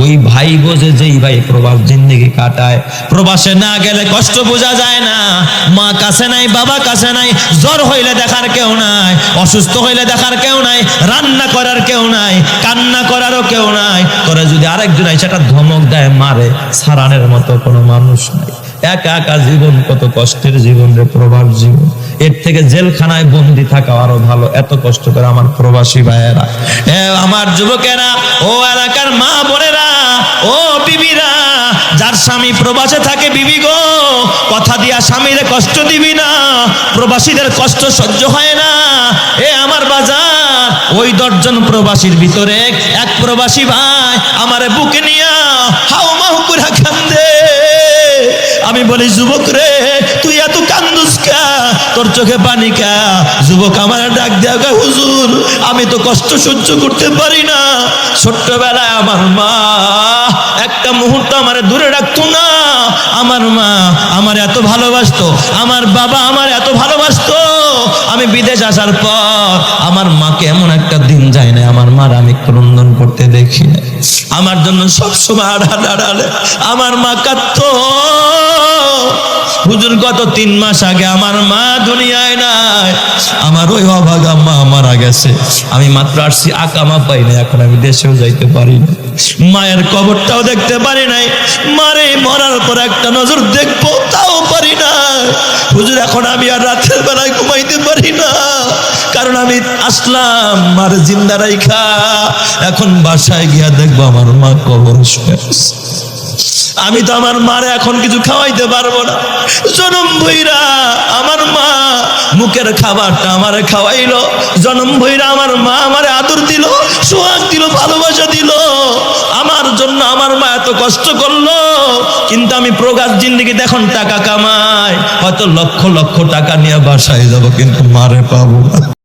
ওই ভাই বোঝে যেই ভাই প্রবাস জিন্দেগি কাটায়। প্রবাসে না গেলে কষ্ট বোঝা যায় না। মা কাছে নাই, বাবা কাছে নাই, জ্বর হইলে দেখার কেউ নাই, অসুস্থ হইলে দেখার কেউ নাই, রান্না করার কেউ নাই, কান্না করারও কেউ নাই। করে যদি আরেকজন সেটা ধমক দেয়, মারে, সারানের মতো কোনো মানুষ নাই। একা একা জীবন, কত কষ্টের জীবন রে প্রবাস জীবন। এর থেকে জেলখানায় বন্দি থাকা আরো ভালো। এত কষ্ট করে আমার প্রবাসী ভাইয়েরা, আমার যুবকেরা, ও এলাকার মা বোনেরা, ও বিবিরা, যার স্বামী প্রবাসে থাকে, বিবি গো, কথা দিয়া স্বামীরে কষ্ট দিবি না। প্রবাসীদের কষ্ট সহ্য হয় না। এ আমার বাজার, ওই 10 জন প্রবাসীর ভিতরে এক প্রবাসী ভাই আমারে বুকে নিয়া হাউ মাউ করে কান্দে। আমি বলি, যুবক রে, তুই এত কান্দুস কা? তোর চোখে পানি কা? যুবক আমার ডাক দেয়া, হুজুর, আমি তো কষ্ট সহ্য করতে পারি না। ছোট্টবেলায় আমার মা একটা মুহূর্ত আমার দূরে রাখতো না। আমার মা আমার এত ভালোবাসতো, আমার বাবা আমার এত ভালোবাসতো। আমি বিদেশ আসার পর আমার মাকে এমন একটা দিন যায় না আমার মার আমি ক্রন্দন করতে দেখি না। আমার জন্য সবসময় আড়ালে আমার মা কাঁদতো। হুজুর, গত 3 মাস আগে আমার মা দুনিয়ায় নাই। আমার ওই অভাগা মা মারা গেছে। আমি মাত্র আসছি, আকামা পাই না, এখন আমি দেশেও যাইতে পারি না, মায়ের কবরটাও দেখতে পারি নাই। মারে মরার পর একটা নজর দেখবো তাও পারি না। হুজুর, এখন আমি আর রাতের বেলায় ঘুমাইতে পারি না, কারণ আমি আসলাম মার জিন্দা রাইখা, এখন বাসায় গিয়া দেখবো আমার মা কবর শুয়ে আছে। আমি তো আমার মারে এখন কিছু খাওয়াইতে পারবো না। জনম ভইরা আমার মা মুখের খাবারটা আমারে খাওয়াইলো। জনম ভইরা আমার মা আমারে আদর দিল, সোহাগ দিল, ভালোবাসা দিল। আমার জন্য আমার মা এত কষ্ট করলো। কিন্তু আমি প্রবাস জিন্দেগিতে এখন টাকা কামাই, হয়তো লক্ষ লক্ষ টাকা নিয়ে বাসায় যাব, কিন্তু মারে পাবো না।